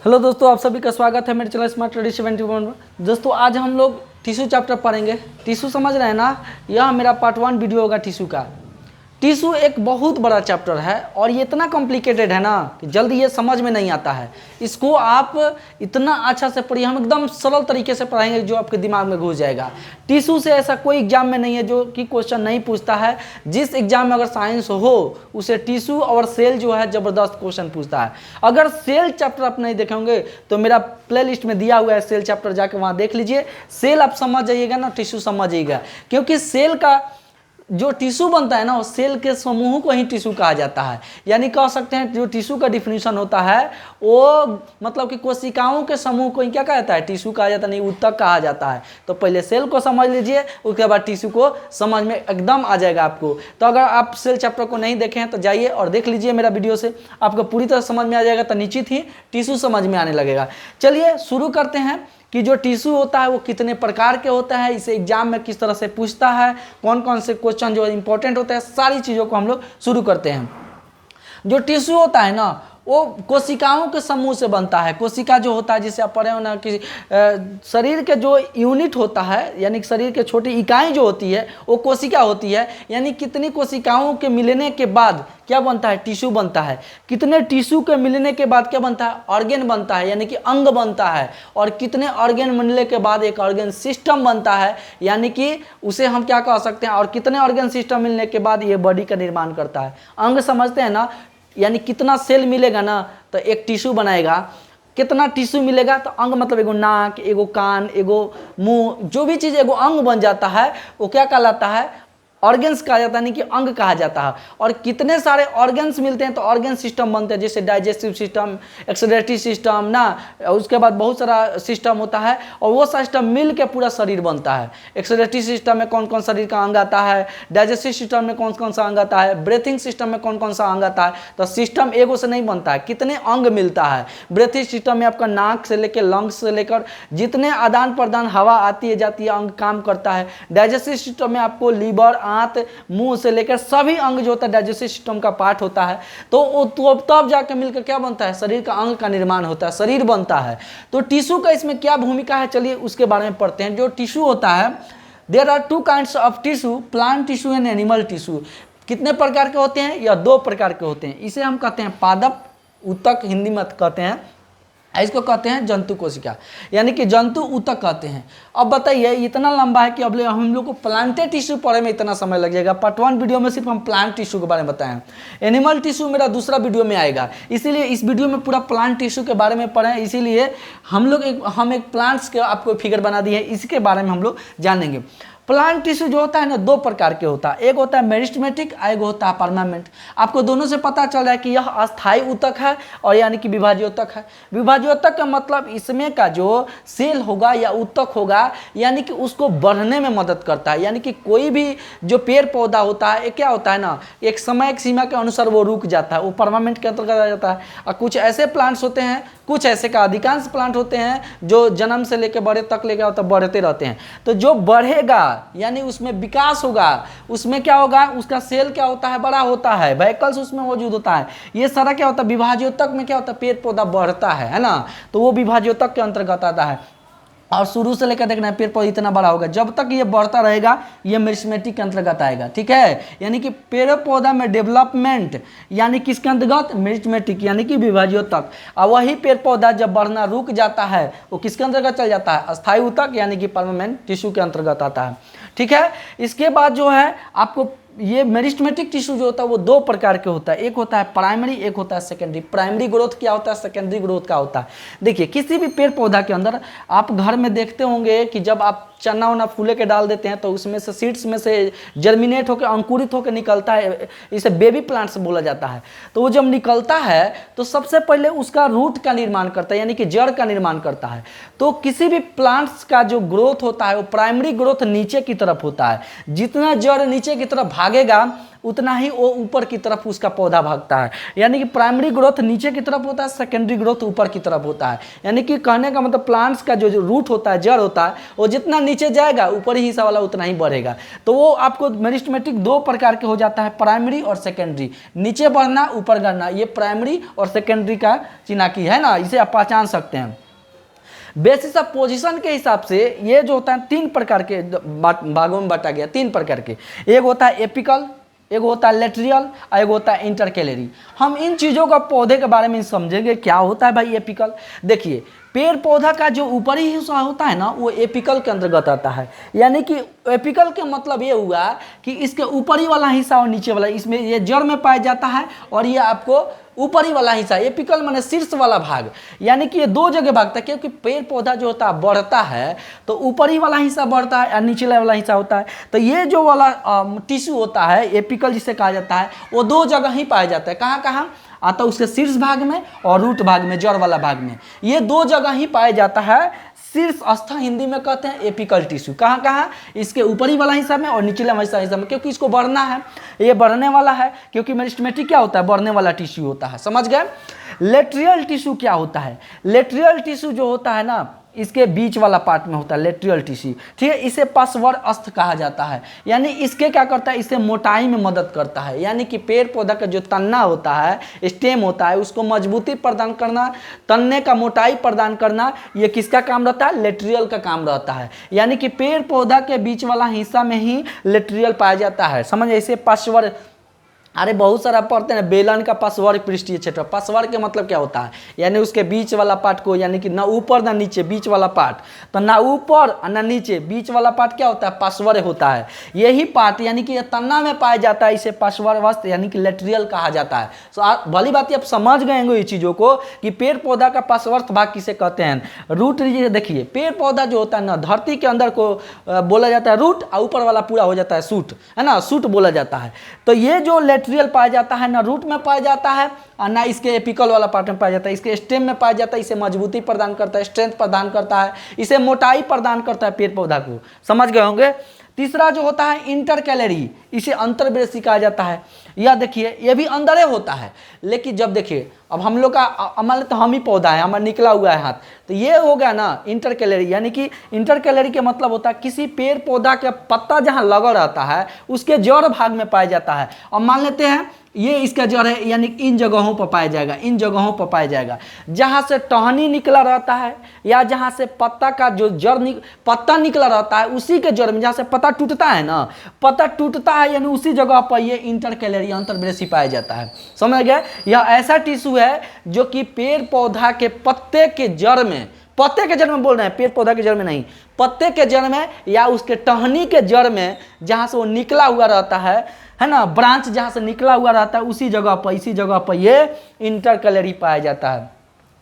Hello दोस्तों, आप सभी का स्वागत है मेरे चैनल स्मार्ट स्टडी 71 में। दोस्तों आज हम लोग टिश्यू चैप्टर पढ़ेंगे। टिश्यू समझ रहे हैं ना, यह मेरा पार्ट 1 वीडियो होगा टिश्यू का। टिश्यू एक बहुत बड़ा चैप्टर है और ये इतना कॉम्प्लिकेटेड है ना कि जल्दी ये समझ में नहीं आता है। इसको आप इतना अच्छा से पढ़िए, हम एकदम सरल तरीके से पढ़ाएंगे जो आपके दिमाग में घुस जाएगा। टिश्यू से ऐसा कोई एग्जाम में नहीं है जो कि क्वेश्चन नहीं पूछता है। जिस एग्जाम में अगर साइंस हो उसे टिश्यू और सेल जो है ज़बरदस्त क्वेश्चन पूछता है। अगर सेल चैप्टर आप नहीं देखे होंगे तो मेरा प्लेलिस्ट में दिया हुआ है सेल चैप्टर, जाके वहाँ देख लीजिए। सेल आप समझ जाइएगा ना, टिश्यू समझ जाइएगा, क्योंकि सेल का जो टिश्यू बनता है ना, वो सेल के समूह को ही टिश्यू कहा जाता है। यानी कह सकते हैं जो टिश्यू का डिफिनीशन होता है वो मतलब कि कोशिकाओं के समूह को ही क्या कहा जाता है, टिश्यू कहा जाता नहीं, ऊतक कहा जाता है। तो पहले सेल को समझ लीजिए, उसके बाद टिश्यू को समझ में एकदम आ जाएगा आपको। तो अगर आप सेल चैप्टर को नहीं देखे हैं तो जाइए और देख लीजिए मेरा वीडियो से, आपको पूरी तरह समझ में आ जाएगा। तो निश्चित ही टिश्यू समझ में आने लगेगा। चलिए शुरू करते हैं कि जो टिश्यू होता है वो कितने प्रकार के होता है, इसे एग्जाम में किस तरह से पूछता है, कौन कौन से क्वेश्चन जो इंपॉर्टेंट होते हैं, सारी चीज़ों को हम लोग शुरू करते हैं। जो टिश्यू होता है ना वो कोशिकाओं के समूह से बनता है। कोशिका जो होता है, जिसे आप पढ़े हो ना कि शरीर के जो यूनिट होता है, यानी कि शरीर के छोटी इकाई जो होती है वो कोशिका होती है। यानी कितनी कोशिकाओं के मिलने के बाद क्या बनता है, टिश्यू बनता है। कितने टिश्यू के मिलने के बाद क्या बनता है, ऑर्गेन बनता है, यानी कि अंग बनता है। और कितने ऑर्गेन मिलने के बाद एक ऑर्गेन सिस्टम बनता है, यानी कि उसे हम क्या कह सकते हैं। और कितने ऑर्गेन सिस्टम मिलने के बाद ये बॉडी का निर्माण करता है। अंग समझते हैं ना, यानी कितना सेल मिलेगा ना तो एक टिश्यू बनाएगा। कितना टिश्यू मिलेगा तो अंग मतलब एगो नाक, एगो कान, एगो मुंह, जो भी चीज़ एगो अंग बन जाता है वो क्या कहलाता है, ऑर्गेन्स कहा जाता है, नहीं कि अंग कहा जाता है। और कितने सारे ऑर्गेन्स मिलते हैं तो ऑर्गेन सिस्टम बनते हैं, जैसे डाइजेस्टिव सिस्टम, एक्सक्रीटरी सिस्टम ना, उसके बाद बहुत सारा सिस्टम होता है और वो सिस्टम मिल के पूरा शरीर बनता है। एक्सक्रीटरी सिस्टम में कौन कौन शरीर का अंग आता है, डाइजेस्टिव सिस्टम में कौन कौन सा अंग आता है, ब्रीथिंग सिस्टम में कौन कौन सा अंग आता है। तो सिस्टम एगो से नहीं बनता है, कितने अंग मिलता है। ब्रीथिंग सिस्टम में आपका नाक से लेकर लंग्स से लेकर जितने आदान प्रदान हवा आती है जाती है अंग काम करता है। डाइजेस्टिव सिस्टम में आपको लीवर, आंत, मुंह से लेकर सभी अंग जो होता है डाइजेस्टिव सिस्टम का पार्ट होता है। तो तब जाकर मिलकर क्या बनता है, शरीर का अंग का निर्माण होता है, शरीर बनता है। तो टिश्यू का इसमें क्या भूमिका है, चलिए उसके बारे में पढ़ते हैं। जो टिश्यू होता है, there are two kinds of tissue, plant tissue and animal tissue. कितने प्रकार के होते हैं, या दो प्रकार के होते हैं। इसे हम कहते हैं पादप ऊतक, हिंदी में कहते हैं, इसको कहते हैं जंतु कोशिका, यानी कि जंतु ऊतक कहते हैं। अब बताइए इतना लंबा है कि अब हम लोग को प्लांटेड टिश्यू पढ़े में इतना समय लग जाएगा। पार्ट 1 वीडियो में सिर्फ हम प्लांट टिश्यू के बारे में बताएं। एनिमल टिश्यू मेरा दूसरा वीडियो में आएगा, इसीलिए इस वीडियो में पूरा प्लांट टिश्यू के बारे में पढ़ें। इसीलिए हम एक प्लांट्स के आपको फिगर बना दी है, इसके बारे में हम लोग जानेंगे। प्लांट टिश्यू जो होता है ना दो प्रकार के होता है, एक होता है मेरिस्टेमेटिक, एक होता है परमानेंट। आपको दोनों से पता चल रहा है कि यह अस्थायी ऊतक है और यानी कि विभाज्योतक है। विभाज्योतक का मतलब इसमें का जो सेल होगा या ऊतक होगा, यानी कि उसको बढ़ने में मदद करता है। यानी कि कोई भी जो पेड़ पौधा होता है क्या होता है ना, एक समय सीमा के अनुसार वो रुक जाता है, वो परमानेंट के अंतर्गत आ जाता है। और कुछ ऐसे प्लांट्स होते हैं, कुछ ऐसे का अधिकांश प्लांट होते हैं जो जन्म से लेकर बड़े तक लेकर तो बढ़ते रहते हैं। तो जो बढ़ेगा यानी उसमें विकास होगा, उसमें क्या होगा, उसका सेल क्या होता है, बड़ा होता है, वेहिकल्स उसमें मौजूद होता है। ये सारा क्या होता है, विभाज्योतक में क्या होता है, पेड़ पौधा बढ़ता है ना, तो वो विभाज्योतक के अंतर्गत आता है। और शुरू से लेकर देखना है पेड़ पौधा इतना बड़ा होगा, जब तक ये बढ़ता रहेगा ये मेरिस्टेमेटिक के अंतर्गत आएगा। ठीक है, यानी कि पेड़ पौधा में डेवलपमेंट यानी किसके अंतर्गत, मेरिस्टेमेटिक यानी कि विभाज्योतक। और वही पेड़ पौधा जब बढ़ना रुक जाता है वो किसके अंतर्गत चल जाता है, अस्थायी ऊतक यानी कि परमानेंट टिश्यू के अंतर्गत आता है। ठीक है, इसके बाद जो है आपको ये मेरिस्टेमेटिक टिश्यू जो होता है वो दो प्रकार के होता है, एक होता है प्राइमरी, एक होता है सेकेंडरी। प्राइमरी ग्रोथ क्या होता है, सेकेंडरी ग्रोथ क्या होता है। देखिए किसी भी पेड़ पौधा के अंदर आप घर में देखते होंगे कि जब आप चना उना फूले के डाल देते हैं तो उसमें से सीड्स में से जर्मिनेट होकर अंकुरित होकर निकलता है, इसे बेबी प्लांट्स बोला जाता है। तो वो जब निकलता है तो सबसे पहले उसका रूट का निर्माण करता है, यानी कि जड़ का निर्माण करता है। तो किसी भी प्लांट्स का जो ग्रोथ होता है वो प्राइमरी ग्रोथ नीचे की तरफ होता है। जितना जड़ नीचे की तरफ भागेगा उतना ही वो ऊपर की तरफ उसका पौधा भागता है। यानी कि प्राइमरी ग्रोथ नीचे की तरफ होता है, सेकेंडरी ग्रोथ ऊपर की तरफ होता है। यानी कि कहने का मतलब प्लांट्स का जो रूट होता है, जड़ होता है, वो जितना नीचे जाएगा ऊपरी हिस्सा वाला उतना ही बढ़ेगा। तो वो आपको मेरिस्टेमेटिक दो प्रकार के हो जाता है, प्राइमरी और सेकेंडरी। नीचे बढ़ना ऊपर गिरना, ये प्राइमरी और सेकेंडरी का चिनाकी है ना, इसे आप पहचान सकते हैं। बेसिस ऑफ पोजीशन के हिसाब से ये जो होता है 3 प्रकार के भागों में बांटा गया, 3 प्रकार के। एक होता है एपिकल, एक होता है लेटरियल और एक होता है इंटरकैलरी। हम इन चीज़ों का पौधे के बारे में समझेंगे। क्या होता है भाई एपिकल? देखिए, पेड़ पौधा का जो ऊपरी हिस्सा होता है ना, वो एपिकल के अंतर्गत आता है। यानी कि एपिकल के मतलब ये हुआ कि इसके ऊपरी वाला हिस्सा और नीचे वाला, इसमें ये जड़ में पाया जाता है और ये आपको ऊपरी वाला हिस्सा, एपिकल माने शीर्ष वाला भाग। यानी कि ये 2 जगह भागता है, क्योंकि पेड़ पौधा जो होता है बढ़ता है तो ऊपरी वाला हिस्सा बढ़ता है और निचले वाला हिस्सा होता है। तो ये जो वाला टिश्यू होता है एपिकल जिसे कहा जाता है, वो 2 जगह ही पाया जाता है। कहाँ कहाँ आता है? उसके शीर्ष भाग में और रूट भाग में, जड़ वाला भाग में। ये 2 जगह ही पाया जाता है। शीर्ष स्था हिंदी में कहते हैं एपिकल टिश्यू। कहाँ कहाँ? इसके ऊपरी वाला हिस्सा में और निचले वाला हिस्सा में, क्योंकि इसको बढ़ना है, ये बढ़ने वाला है। क्योंकि मेरिस्टेमेटिक क्या होता है? बढ़ने वाला टिश्यू होता है। समझ गए? लेटरियल टिश्यू क्या होता है? लेटरियल टिश्यू जो होता है ना, इसके बीच वाला पार्ट में होता है लेटरियल टिश्यू। ठीक है, इसे पार्श्वर अस्थ कहा जाता है। यानी इसके क्या करता है? इसे मोटाई में मदद करता है। यानी कि पेड़ पौधा का जो तन्ना होता है, स्टेम होता है, उसको मजबूती प्रदान करना, तन्ने का मोटाई प्रदान करना, ये किसका काम रहता है? लेटरियल का काम रहता है। यानी कि पेड़ पौधा के बीच वाला हिस्सा में ही लेटरियल पाया जाता है। समझ, ऐसे पार्श्वर, अरे बहुत सारा पढ़ते हैं बेलन का पार्श्वर पृष्ठीय क्षेत्र। पार्श्वर के मतलब क्या होता है? यानी उसके बीच वाला पार्ट को, यानी कि ना ऊपर ना नीचे, बीच वाला पार्ट। तो ना ऊपर और ना नीचे, बीच वाला पार्ट क्या होता है? पार्श्वर होता है। यही पार्ट यानी कि तन्ना में पाया जाता है, इसे पार्श्वरवस्थ यानी कि लेटरियल कहा जाता है। तो भली बात आप समझ गए होंगे ये चीज़ों को कि पेड़ पौधा का पार्श्वस्थ भाग किसे कहते हैं? रूट। देखिए, पेड़ पौधा जो होता है ना, धरती के अंदर को बोला जाता है रूट, और ऊपर वाला पूरा हो जाता है सूट, है ना, सूट बोला जाता है। तो ये जो लेटरियल पाया जाता है, ना रूट में पाया जाता है और ना इसके एपिकल वाला पार्ट में पाया जाता है। इसके स्टेम में पाया जाता है। इसे मजबूती प्रदान करता है, स्ट्रेंथ प्रदान करता है, इसे मोटाई प्रदान करता है पेड़ पौधा को। समझ गए होंगे? तीसरा जो होता है इंटरकैलरी, इसे अंतर्वृषि कहा जाता है। यह देखिए, ये भी अंदर होता है, लेकिन जब देखिए अब हम लोग का मान लेते हम ही पौधा है, हमारा निकला हुआ है हाथ, तो ये हो गया ना इंटरकैलरी। यानी कि इंटरकैलरी के मतलब होता है किसी पेड़ पौधा का पत्ता जहाँ लगा रहता है उसके जड़ भाग में पाया जाता है। और मान लेते हैं ये इसका जड़ है, यानी इन जगहों पर पाया जाएगा, इन जगहों पर पाया जाएगा जहाँ से टहनी निकला रहता है, या जहाँ से पत्ता का जो पत्ता निकला रहता है उसी के जड़ में, जहाँ से पत्ता टूटता है ना, पत्ता टूटता है, यानी उसी जगह पर ये इंटरकैलरी अंतर्वृषि पाया जाता है। समझ गए? यह ऐसा टिश्यू है जो कि पेड़ पौधा के पत्ते के जड़ में, पत्ते के जड़ में बोल रहे हैं, पेड़ पौधा के जड़ में नहीं, पत्ते के जड़ में या उसके टहनी के जड़ में, जहाँ से वो निकला हुआ रहता है ना, ब्रांच जहाँ से निकला हुआ रहता है उसी जगह पर, इसी जगह पर ये इंटरकैलरी पाया जाता है।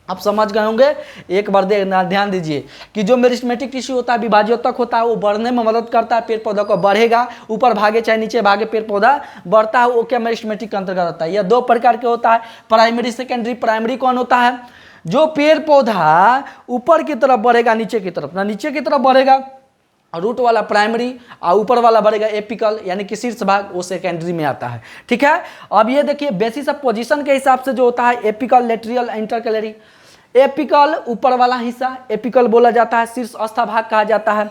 आप समझ गए होंगे? एक बार ध्यान दीजिए कि जो मेरिस्टेमेटिक टिश्यू होता है, विभाज्योतक होता है, वो बढ़ने में मदद करता है, पेड़ पौधा को बढ़ेगा, ऊपर भागे चाहे नीचे भागे पेड़ पौधा बढ़ता है, वो क्या मेरिस्टेमेटिक के अंतर्गत होता है। यह 2 प्रकार के होता है, प्राइमरी सेकेंडरी। प्राइमरी कौन होता है? जो पेड़ पौधा ऊपर की तरफ बढ़ेगा, नीचे की तरफ ना, नीचे की तरफ बढ़ेगा, रूट वाला प्राइमरी और ऊपर वाला बढ़ेगा एपिकल, यानी कि शीर्ष भाग, वो सेकेंडरी में आता है। ठीक है, अब ये देखिए बेसिस ऑफ पोजीशन के हिसाब से जो होता है एपिकल, लेटरियल, इंटरकैलरी। एपिकल ऊपर वाला हिस्सा एपिकल बोला जाता है, शीर्ष अस्था भाग कहा जाता है।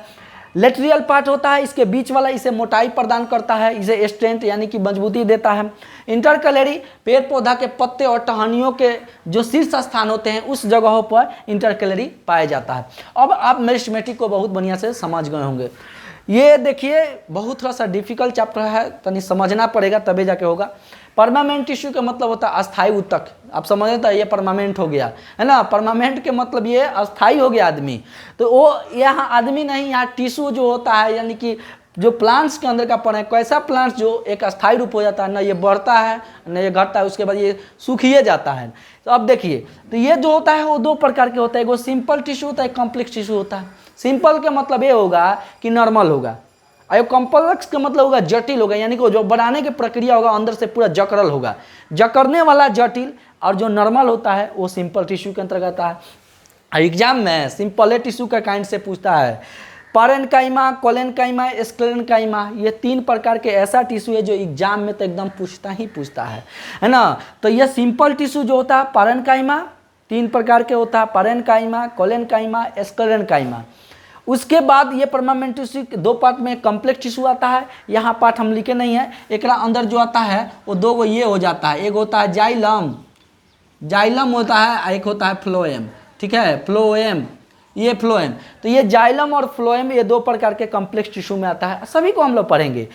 लेटरियल पार्ट होता है इसके बीच वाला, इसे मोटाई प्रदान करता है, इसे स्ट्रेंथ यानी कि मजबूती देता है। इंटरकैलरी पेड़ पौधा के पत्ते और टहनियों के जो शीर्ष स्थान होते हैं उस जगहों पर इंटरकैलरी पाया जाता है। अब आप मेरिस्टेमेटिक को बहुत बढ़िया से समझ गए होंगे। ये देखिए बहुत थोड़ा सा डिफिकल्ट चैप्टर है, तनी समझना पड़ेगा तभी जाके होगा। परमानेंट टिश्यू का मतलब होता है अस्थायी ऊतक। आप समझ तो ये परमानेंट हो गया है ना, परमानेंट के मतलब ये अस्थायी हो गया आदमी। तो वो यहाँ आदमी नहीं, यहाँ टिश्यू जो होता है, यानी कि जो प्लांट्स के अंदर का पण है, कैसा प्लांट्स जो एक अस्थायी रूप हो जाता है, ना ये बढ़ता है ना ये घटता है, उसके बाद ये सूखिए जाता है। तो अब देखिए, तो ये जो होता है वो 2 प्रकार के होता है, एक सिंपल टिश्यू होता है, एक कॉम्प्लेक्स टिश्यू होता है। सिंपल के मतलब ये होगा कि नॉर्मल होगा, और कॉम्प्लेक्स का मतलब होगा जटिल होगा, यानी कि जो बनाने की प्रक्रिया होगा अंदर से पूरा जकड़ल होगा। जकड़ने वाला जटिल, और जो नॉर्मल होता है वो सिंपल टिश्यू के अंतर्गत आता है। एग्जाम में सिंपल टिश्यू का काइंड से पूछता है, पारेन्काइमा, कोलेन्काइमा, स्क्लेरेन्काइमा, ये 3 प्रकार के ऐसा टिश्यू है जो एग्जाम में तो एकदम पूछता है ना। तो ये सिंपल टिश्यू जो होता है पारेन्काइमा 3 प्रकार के होता है, पारेन्काइमा, कोलेन्काइमा, स्क्लेरेन्काइमा। उसके बाद ये परमानेंट टिश्यू 2 पार्ट में कॉम्प्लेक्स टिश्यू आता है, यहाँ पार्ट हम लिखे नहीं है। एक अंदर जो आता है वो 2 गो ये हो जाता है, एक होता है जाइलम होता है, एक होता है फ्लोएम, ठीक है, फ्लोएम, ये फ्लोएम। तो ये जाइलम और फ्लोएम ये 2 प्रकार के कॉम्प्लेक्स टिश्यू में आता है, सभी को हम लोग पढ़ेंगे।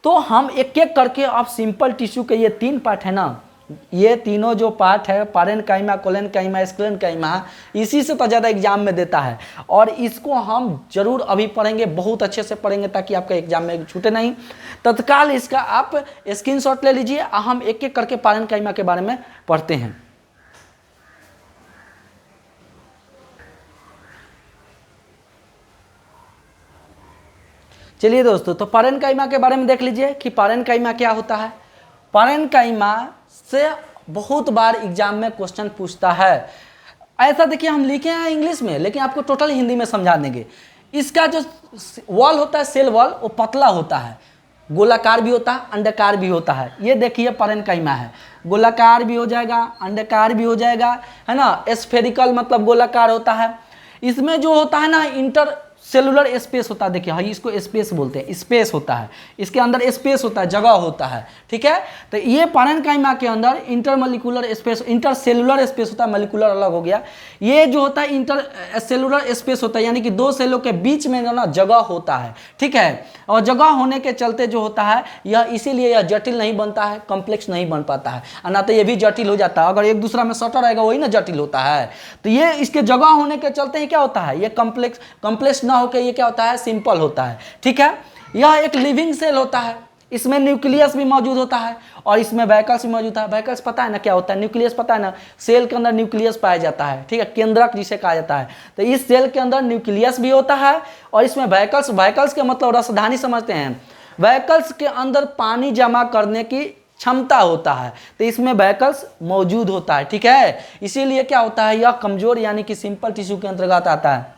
तो हम एक एक करके आप सिंपल टिश्यू के ये 3 पार्ट है ना, ये तीनों जो पार्ट है पारेन्काइमा, कोलेन्काइमा, स्क्लेरेन्काइमा, इसी से तो ज़्यादा एग्जाम में देता है और इसको हम जरूर अभी पढ़ेंगे, बहुत अच्छे से पढ़ेंगे ताकि आपका एग्जाम में छूटे नहीं। तत्काल इसका आप स्क्रीनशॉट ले लीजिए, हम एक एक करके पारेन्काइमा के बारे में पढ़ते हैं। चलिए दोस्तों, तो पारेन्काइमा के बारे में देख लीजिए कि पारेन्काइमा क्या होता है। पारेन्काइमा से बहुत बार एग्जाम में क्वेश्चन पूछता है। ऐसा देखिए हम लिखे हैं इंग्लिश में लेकिन आपको टोटल हिंदी में समझा देंगे। इसका जो वॉल होता है, सेल वॉल, वो पतला होता है, गोलाकार भी होता है, अंडाकार भी होता है। ये देखिए पारेन्काइमा है, गोलाकार भी हो जाएगा, अंडाकार भी हो जाएगा, है ना। स्फेरिकल मतलब गोलाकार होता है। इसमें जो होता है ना इंटर सेलुलर स्पेस होता है, देखिए हाँ इसको स्पेस बोलते हैं, स्पेस होता है, इसके अंदर स्पेस होता है, जगह होता है, ठीक है। तो ये पारेन्काइमा के अंदर intermolecular space, inter cellular space होता है, मोलिकुलर अलग हो गया। ये जो होता है इंटर सेलुलर स्पेस होता है, यानी कि 2 सेलों के बीच में ना जगह होता है, ठीक है। और जगह होने के चलते जो होता है यह, इसीलिए यह जटिल नहीं बनता है, कॉम्प्लेक्स नहीं बन पाता है, ना तो ये भी जटिल हो जाता है। अगर एक दूसरा में सटा रहेगा वही ना जटिल होता है। तो ये इसके जगह होने के चलते ही क्या होता है, ये कॉम्प्लेक्स ना होकर ये क्या होता है, सिंपल होता है, ठीक है। यह एक लिविंग सेल होता है, इसमें न्यूक्लियस भी मौजूद होता है और इसमें वैकल्स भी मौजूद है। वैकल्स पता है ना क्या होता है, न्यूक्लियस पता है ना, सेल के अंदर न्यूक्लियस पाया जाता है, ठीक है, केंद्रक जिसे कहा जाता है। तो इस सेल के अंदर न्यूक्लियस भी होता है और इसमें वैकल्स के मतलब रसधानी समझते हैं। वैकल्स के अंदर पानी जमा करने की क्षमता होता है, तो इसमें वैकल्स मौजूद होता है, ठीक है। इसीलिए क्या होता है, यह कमजोर यानी कि सिंपल टिश्यू के अंतर्गत आता है।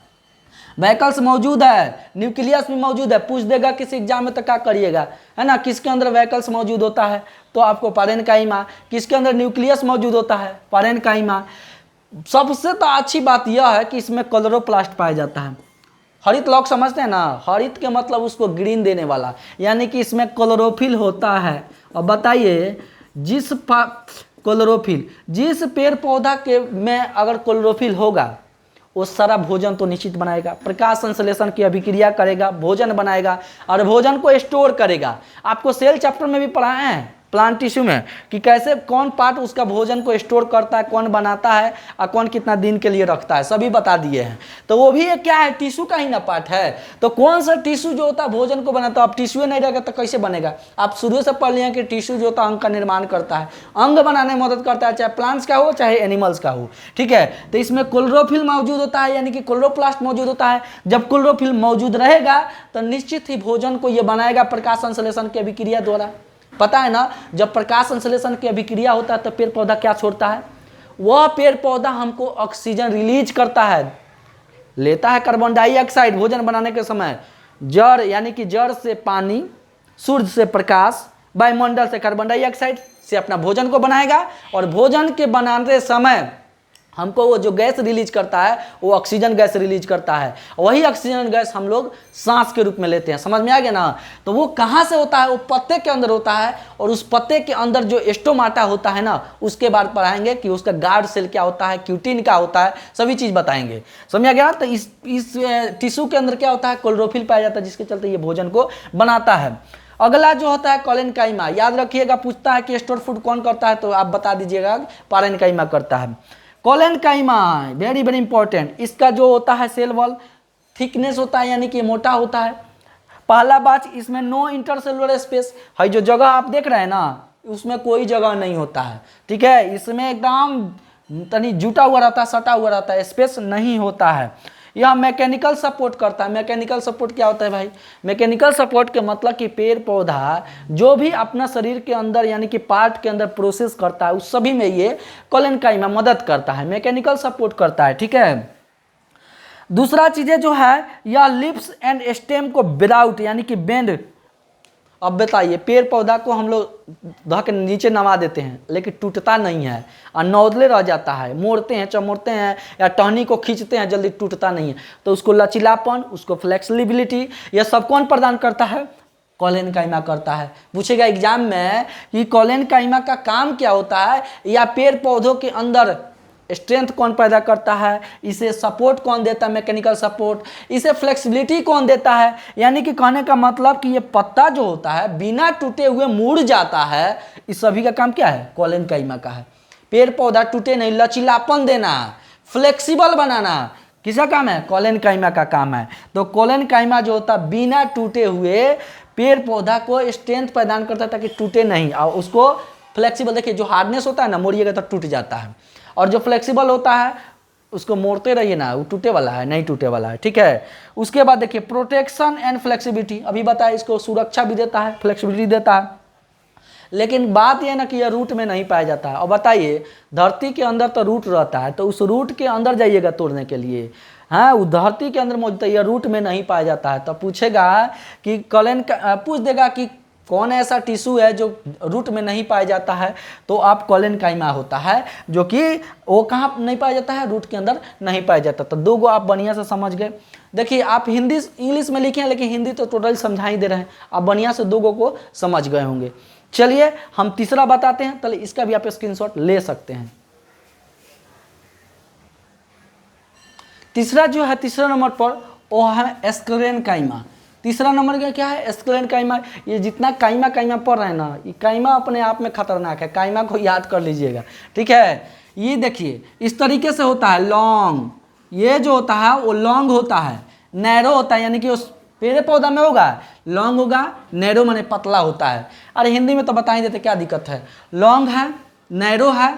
वैकल्स मौजूद है, न्यूक्लियस भी मौजूद है, पूछ देगा किसी एग्जाम में तो क्या करिएगा, है ना, किसके अंदर वैकल्स मौजूद होता है, तो आपको पारेन्काइमा। किसके अंदर न्यूक्लियस मौजूद होता है, पारेन्काइमा। सबसे तो अच्छी बात यह है कि इसमें क्लोरोप्लास्ट पाया जाता है। हरित लौक समझते हैं ना, हरित के मतलब उसको ग्रीन देने वाला, यानी कि इसमें क्लोरोफिल होता है। और बताइए जिस पेड़ पौधा के में अगर क्लोरोफिल होगा वो सारा भोजन तो निश्चित बनाएगा, प्रकाश संश्लेषण की अभिक्रिया करेगा, भोजन बनाएगा और भोजन को स्टोर करेगा। आपको सेल चैप्टर में भी पढ़ाए हैं प्लांट टिश्यू में कि कैसे कौन पार्ट उसका भोजन को स्टोर करता है, कौन बनाता है और कौन कितना दिन के लिए रखता है, सभी बता दिए हैं। तो वो भी एक क्या है, टिश्यू का ही ना पार्ट है। तो कौन सा टिश्यू जो होता है भोजन को बनाता है, अब टिश्यू नहीं रहेगा तो कैसे बनेगा। आप शुरू से पढ़ लिए कि टिश्यू जो होता है अंग का निर्माण करता है, अंग बनाने में मदद करता है, चाहे प्लांट्स का हो चाहे एनिमल्स का हो, ठीक है। तो इसमें क्लोरोफिल मौजूद होता है, यानी कि क्लोरोप्लास्ट मौजूद होता है। जब क्लोरोफिल मौजूद रहेगा तो निश्चित ही भोजन को ये बनाएगा प्रकाश संश्लेषण की अभिक्रिया द्वारा। पता है ना, जब प्रकाश संश्लेषण की अभिक्रिया होता है तो पेड़ पौधा क्या छोड़ता है, वह पेड़ पौधा हमको ऑक्सीजन रिलीज करता है, लेता है कार्बन डाइऑक्साइड भोजन बनाने के समय। जड़ यानी कि जड़ से पानी, सूर्य से प्रकाश, वायुमंडल से कार्बन डाइऑक्साइड से अपना भोजन को बनाएगा और भोजन के बनाते समय हमको वो जो गैस रिलीज करता है वो ऑक्सीजन गैस रिलीज करता है। वही ऑक्सीजन गैस हम लोग सांस के रूप में लेते हैं, समझ में आ गया ना। तो वो कहाँ से होता है, वो पत्ते के अंदर होता है और उस पत्ते के अंदर जो स्टोमाटा होता है ना, उसके बाद पढ़ाएंगे कि उसका गार्ड सेल क्या होता है, क्यूटिन क्या होता है, सभी चीज़ बताएंगे, समझ आ गया। तो इस टिश्यू के अंदर क्या होता है, क्लोरोफिल पाया जाता है जिसके चलते ये भोजन को बनाता है। अगला जो होता है कोलेन्काइमा, याद रखिएगा पूछता है कि स्टोर फूड कौन करता है, तो आप बता दीजिएगा पारेन्काइमा करता है। कोलेन्काइमा वेरी वेरी इंपॉर्टेंट, इसका जो होता है सेल वॉल थिकनेस होता है, यानी कि मोटा होता है। पहला बात, इसमें नो इंटरसेलुलर स्पेस है, जो जगह आप देख रहे हैं ना उसमें कोई जगह नहीं होता है, ठीक है। इसमें एकदम तनी जुटा हुआ रहता है, सटा हुआ रहता है, स्पेस नहीं होता है। यह मैकेनिकल सपोर्ट करता है। मैकेनिकल सपोर्ट क्या होता है भाई, मैकेनिकल सपोर्ट के मतलब कि पेड़ पौधा जो भी अपना शरीर के अंदर यानी कि पार्ट के अंदर प्रोसेस करता है उस सभी में ये कोलेन्काइमा मदद करता है, मैकेनिकल सपोर्ट करता है, ठीक है। दूसरा चीज़ें जो है यह लिप्स एंड स्टेम को विदाउट यानी कि बेंड। अब बताइए, पेड़ पौधा को हम लोग धो के नीचे नवा देते हैं लेकिन टूटता नहीं है और नौदले रह जाता है, मोड़ते हैं चमोड़ते हैं या टहनी को खींचते हैं, जल्दी टूटता नहीं है। तो उसको लचीलापन, उसको फ्लेक्सिबिलिटी, यह सब कौन प्रदान करता है? कॉलेनकाइमा करता है। पूछेगा एग्जाम में कि कॉलेनकाइमा का काम क्या होता है, या पेड़ पौधों के अंदर स्ट्रेंथ कौन पैदा करता है, इसे सपोर्ट कौन देता है, मैकेनिकल सपोर्ट, इसे फ्लेक्सिबिलिटी कौन देता है। यानी कि कहने का मतलब कि ये पत्ता जो होता है बिना टूटे हुए मुड़ जाता है, इस सभी का काम क्या है? कॉलेनकाइमा का है। पेड़ पौधा टूटे नहीं, लचीलापन देना, फ्लेक्सिबल बनाना, किसका काम है? कॉलेनकाइमा का काम है। तो कॉलेनकाइमा जो होता है बिना टूटे हुए पेड़ पौधा को स्ट्रेंथ प्रदान करता है ताकि टूटे नहीं, और उसको फ्लेक्सिबल, देखिए जो हार्डनेस होता है ना, मोड़िएगा तो टूट जाता है, और जो फ्लेक्सिबल होता है उसको मोड़ते रहिए ना, वो टूटे वाला है नहीं टूटे वाला है, ठीक है। उसके बाद देखिए प्रोटेक्शन एंड फ्लेक्सिबिलिटी, अभी बताया इसको सुरक्षा भी देता है, फ्लेक्सिबिलिटी देता है। लेकिन बात यह ना कि यह रूट में नहीं पाया जाता है। और बताइए, धरती के अंदर तो रूट रहता है, तो उस रूट के अंदर जाइएगा तोड़ने के लिए, हाँ, वो धरती के अंदर मौजूद है, यह रूट में नहीं पाया जाता है। तो पूछेगा कि पूछ देगा कि कौन ऐसा टिश्यू है जो रूट में नहीं पाया जाता है, तो आप कॉलेनकाइमा होता है, जो कि वो कहाँ नहीं पाया जाता है? रूट के अंदर नहीं पाया जाता। तो दो गो आप बढ़िया से समझ गए। देखिए आप हिंदी इंग्लिश में लिखे हैं लेकिन हिंदी तो टोटल समझा ही दे रहे हैं, आप बढ़िया से दो गो को समझ गए होंगे। चलिए हम तीसरा बताते हैं, तो इसका भी आप स्क्रीनशॉट ले सकते हैं। तीसरा जो है, तीसरा नंबर पर वो है स्क्लेरेनकाइमा। तीसरा नंबर का क्या है? स्क्लेरेनकाइमा। ये जितना काइमा काइमा पढ़ रहे हैं ना, ये काइमा अपने आप में खतरनाक है, काइमा को याद कर लीजिएगा, ठीक है। ये देखिए इस तरीके से होता है लॉन्ग, ये जो होता है वो लॉन्ग होता है, नैरो होता है, यानी कि उस पेड़ पौधा में होगा लॉन्ग होगा, नैरो माने पतला होता है। अरे हिंदी में तो बता ही देते, क्या दिक्कत है? लॉन्ग है, नैरो है,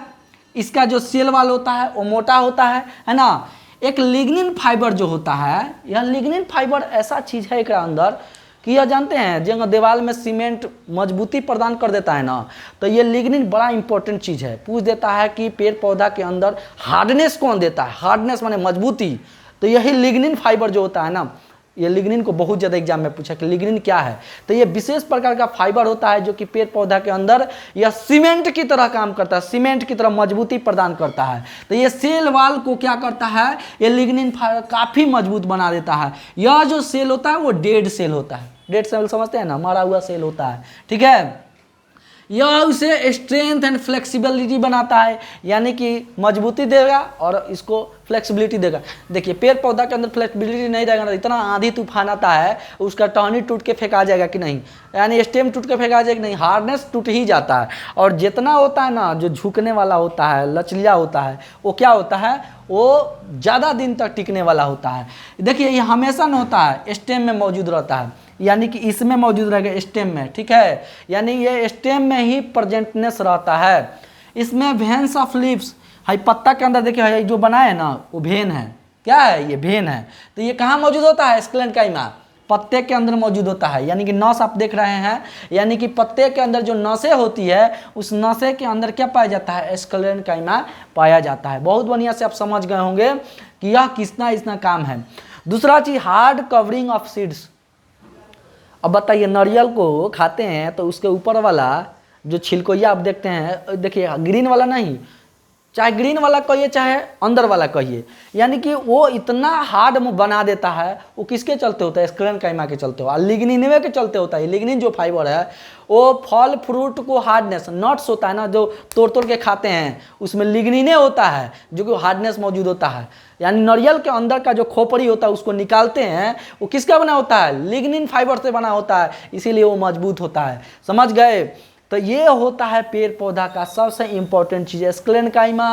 इसका जो सेल वाल होता है वो मोटा होता है ना। एक लिग्निन फाइबर जो होता है, यह लिग्निन फाइबर ऐसा चीज़ है एक अंदर कि यह जानते हैं जब दीवार में सीमेंट मजबूती प्रदान कर देता है ना, तो ये लिग्निन बड़ा इंपॉर्टेंट चीज़ है। पूछ देता है कि पेड़ पौधा के अंदर हार्डनेस कौन देता है, हार्डनेस माने मजबूती, तो यही लिग्निन फाइबर जो होता है ना, ये लिग्निन को बहुत ज़्यादा एग्जाम में पूछा कि लिग्निन क्या है, तो ये विशेष प्रकार का फाइबर होता है जो कि पेड़ पौधा के अंदर यह सीमेंट की तरह काम करता है, सीमेंट की तरह मजबूती प्रदान करता है। तो ये सेल वाल को क्या करता है, ये लिग्निन फाइबर काफ़ी मजबूत बना देता है। यह जो सेल होता है वो डेड सेल होता है, डेड सेल समझते हैं ना, मरा हुआ सेल होता है, ठीक है। यह उसे स्ट्रेंथ एंड फ्लेक्सिबिलिटी बनाता है, यानी कि मजबूती देगा और इसको फ्लेक्सिबिलिटी देगा। देखिए पेड़ पौधा के अंदर फ्लेक्सिबिलिटी नहीं रहेगा ना, इतना आंधी तूफान आता है उसका टहनी टूट के फेंका जाएगा कि नहीं, यानी स्टेम टूट के फेंका जाएगा कि नहीं, हार्डनेस टूट ही जाता है। और जितना होता है ना जो झुकने वाला होता है, लचीला होता है, वो क्या होता है, वो ज़्यादा दिन तक टिकने वाला होता है। देखिए ये हमेशा न होता है, स्टेम में मौजूद रहता है, यानी कि इसमें मौजूद रहेगा स्टेम में, ठीक है, यानी ये स्टेम में ही प्रेजेंटनेस रहता है। इसमें वेन्स ऑफ लीव्स, हाई पत्ता के अंदर देखिए हाई जो बना है ना वो वेन है, क्या है ये वेन है। तो ये कहाँ मौजूद होता है, स्क्लेरेनकाइमा, पत्ते के अंदर मौजूद होता है, यानी कि नस आप देख रहे हैं, यानी कि पत्ते के अंदर जो नसें होती है उस नसें के अंदर क्या पाया जाता है, स्क्लेरेनकाइमा पाया जाता है। बहुत बढ़िया से आप समझ गए होंगे कि यह किसना इसना काम है। दूसरा चीज हार्ड कवरिंग ऑफ सीड्स। अब बताइए नारियल को खाते हैं तो उसके ऊपर वाला जो छिलकोइया आप देखते हैं, देखिए ग्रीन वाला नहीं, चाहे ग्रीन वाला कहिए चाहे अंदर वाला कहिए, यानी कि वो इतना हार्ड बना देता है, वो किसके चलते होता है, स्क्लेरेनकाइमा के चलते हो, लिग्निन के चलते होता है। लिग्निन जो फाइबर है वो फल फ्रूट को हार्डनेस, नट्स होता है ना जो तोड़ तोड़ के खाते हैं उसमें लिग्निने होता है जो कि हार्डनेस मौजूद होता है। यानी नारियल के अंदर का जो खोपड़ी होता है उसको निकालते हैं, वो किसका बना होता है, लिग्निन फाइबर से बना होता है, इसीलिए वो मजबूत होता है। समझ गए? तो ये होता है पेड़ पौधा का सबसे इंपॉर्टेंट चीज़ है, स्क्लेरेनकाइमा,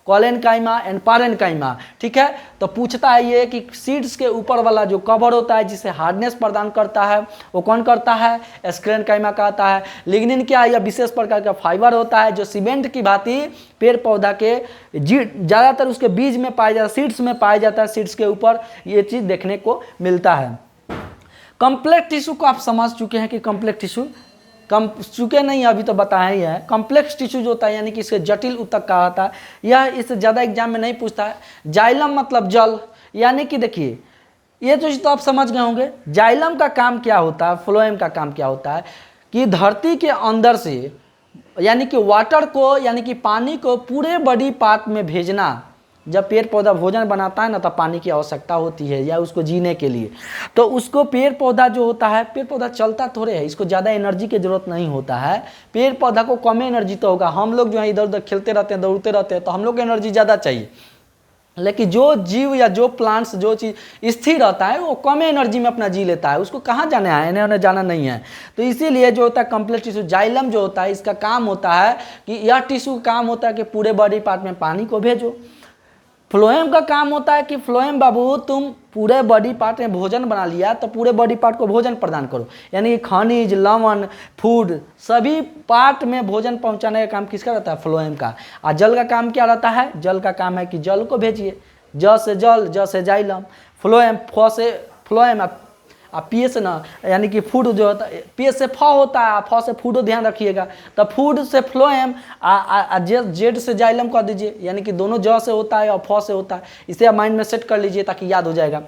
कॉलेनकाइमा एंड पारेनकाइमा, ठीक है। तो पूछता है ये कि सीड्स के ऊपर वाला जो कवर होता है जिसे हार्डनेस प्रदान करता है वो कौन करता है, स्क्लेरेनकाइमा कहता है। लिग्निन क्या है, यह विशेष प्रकार का फाइबर होता है जो सीमेंट की भांति पेड़ पौधा के ज़्यादातर उसके बीज में पाया जाता है, सीड्स में पाया जाता है, सीड्स के ऊपर ये चीज़ देखने को मिलता है। कॉम्प्लेक्स टिश्यू को आप समझ चुके हैं कि कॉम्प्लेक्स टिश्यू कम चुके नहीं, अभी तो बताया ही है। कॉम्प्लेक्स टिश्यू जो होता है यानी कि इसके जटिल ऊतक कहा जाता है, यह इससे ज़्यादा एग्जाम में नहीं पूछता है। जाइलम मतलब जल, यानी कि देखिए ये तो आप समझ गए होंगे। जाइलम का काम क्या होता है, फ्लोएम का काम क्या होता है कि धरती के अंदर से यानी कि वाटर को यानी कि पानी को पूरे बॉडी पार्ट में भेजना। जब पेड़ पौधा भोजन बनाता है ना, तब पानी की आवश्यकता होती है या उसको जीने के लिए। तो उसको पेड़ पौधा जो होता है, पेड़ पौधा चलता थोड़े है, इसको ज़्यादा एनर्जी की जरूरत नहीं होता है। पेड़ पौधा को कम एनर्जी तो होगा, हम लोग जो है इधर उधर खेलते रहते हैं, दौड़ते रहते हैं, तो हम लोग को एनर्जी ज़्यादा चाहिए। लेकिन जो जीव या जो प्लांट्स जो चीज़ स्थिर रहता है वो कम एनर्जी में अपना जी लेता है, उसको कहाँ जाना है, इन्हें उन्हें जाना नहीं है। तो इसीलिए जो होता है कम्प्लेक्स टिश्यू जाइलम जो होता है, इसका काम होता है कि यह टिश्यू का काम होता है कि पूरे बॉडी पार्ट में पानी को भेजो। फ्लोएम का काम होता है कि फ्लोएम बाबू तुम पूरे बॉडी पार्ट में भोजन बना लिया तो पूरे बॉडी पार्ट को भोजन प्रदान करो, यानी खनिज लवण फूड सभी पार्ट में भोजन पहुंचाने का काम किसका रहता है, फ्लोएम का। और जल का काम क्या रहता है, जल का काम है कि जल को भेजिए, ज से जल, ज से जाइलम, फ्लोएम, फ से फ्लोएम, पी से ना यानी कि फूड जो होता है, पी से फ होता है, फ से फूड ध्यान रखिएगा। तो फूड से फ्लोएम, जेड से जाइलम कर दीजिए, यानी कि दोनों ज से होता है और फ से होता है। इसे आप माइंड में सेट कर लीजिए ताकि याद हो जाएगा।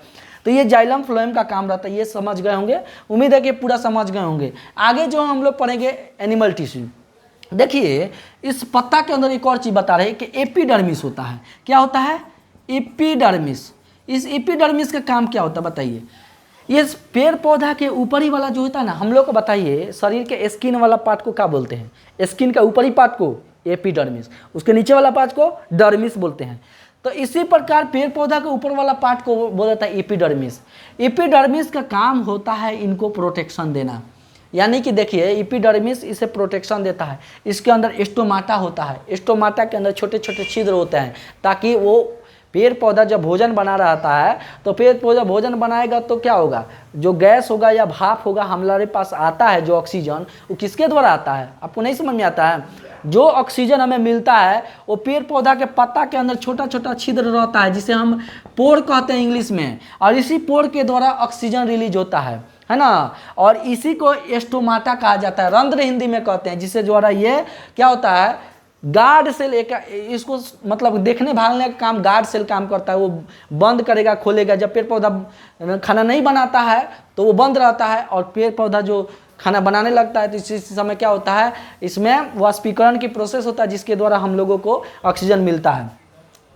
तो ये जाइलम फ्लोएम का काम रहता है, ये समझ गए होंगे, उम्मीद है कि पूरा समझ गए होंगे। आगे जो हम लोग पढ़ेंगे एनिमल टिश्यू। देखिए इस पत्ता के अंदर एक और चीज़ बता रहे हैं कि एपिडर्मिस होता है। क्या होता है, एपिडर्मिस। इस एपिडर्मिस का काम क्या होता है बताइए। ये पेड़ पौधा के ऊपरी वाला जो होता है ना, हम लोग को बताइए शरीर के स्किन वाला पार्ट को क्या बोलते हैं, स्किन का ऊपरी पार्ट को एपिडर्मिस, उसके नीचे वाला पार्ट को डर्मिस बोलते हैं। तो इसी प्रकार पेड़ पौधा के ऊपर वाला पार्ट को बोला जाता है एपिडर्मिस। एपिडर्मिस का काम होता है इनको प्रोटेक्शन देना, यानी कि देखिए एपिडर्मिस इसे प्रोटेक्शन देता है। इसके अंदर स्टोमाटा होता है, स्टोमाटा के अंदर छोटे छोटे छिद्र होते हैं ताकि वो पेड़ पौधा जब भोजन बना रहता है तो पेड़ पौधा भोजन बनाएगा तो क्या होगा, जो गैस होगा या भाप होगा हमारे पास आता है जो ऑक्सीजन, वो किसके द्वारा आता है, आपको नहीं समझ में आता है। जो ऑक्सीजन हमें मिलता है वो पेड़ पौधा के पत्ता के अंदर छोटा छोटा छिद्र रहता है जिसे हम पोर कहते हैं इंग्लिश में, और इसी पोर के द्वारा ऑक्सीजन रिलीज होता है ना। और इसी को स्टोमाटा कहा जाता है, रंध्र हिंदी में कहते हैं, जिससे द्वारा ये क्या होता है, गार्ड सेल एक इसको मतलब देखने भालने का काम गार्ड सेल काम करता है। वो बंद करेगा खोलेगा, जब पेड़ पौधा खाना नहीं बनाता है तो वो बंद रहता है, और पेड़ पौधा जो खाना बनाने लगता है तो इसी समय क्या होता है, इसमें वाष्पीकरण की प्रोसेस होता है जिसके द्वारा हम लोगों को ऑक्सीजन मिलता है।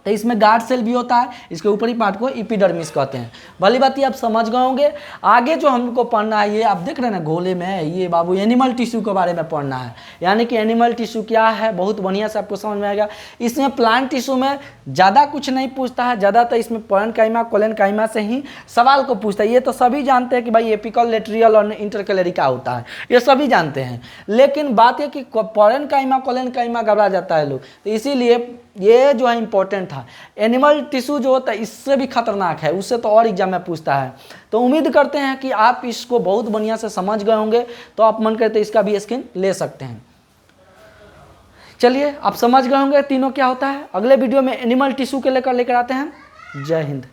तो इसमें गार्ड सेल भी होता है, इसके ऊपरी पार्ट को एपिडर्मिस कहते हैं। भली बात ये आप समझ गए होंगे। आगे जो हमको पढ़ना है, ये आप देख रहे हैं ना गोले में, ये बाबू एनिमल टिश्यू के बारे में पढ़ना है, यानी कि एनिमल टिश्यू क्या है बहुत बढ़िया से आपको समझ में आएगा। इसमें प्लांट टिश्यू में ज़्यादा कुछ नहीं पूछता है, ज़्यादातर इसमें पैरेन्काइमा कोलेनकाइमा से ही सवाल को पूछता है। ये तो सभी जानते हैं कि भाई एपिकल लेटरियल और इंटरकैलरी क्या होता है, ये सभी जानते हैं, लेकिन बात है कि पैरेन्काइमा कोलेनकाइमा घबरा जाता है लोग, तो इसीलिए ये जो है इंपॉर्टेंट था। एनिमल टिश्यू जो होता है इससे भी खतरनाक है, उससे तो और एग्जाम में पूछता है। तो उम्मीद करते हैं कि आप इसको बहुत बढ़िया से समझ गए होंगे, तो आप मन करते इसका भी स्क्रीन ले सकते हैं। चलिए आप समझ गए होंगे तीनों क्या होता है। अगले वीडियो में एनिमल टिश्यू के लेकर आते हैं। जय हिंद।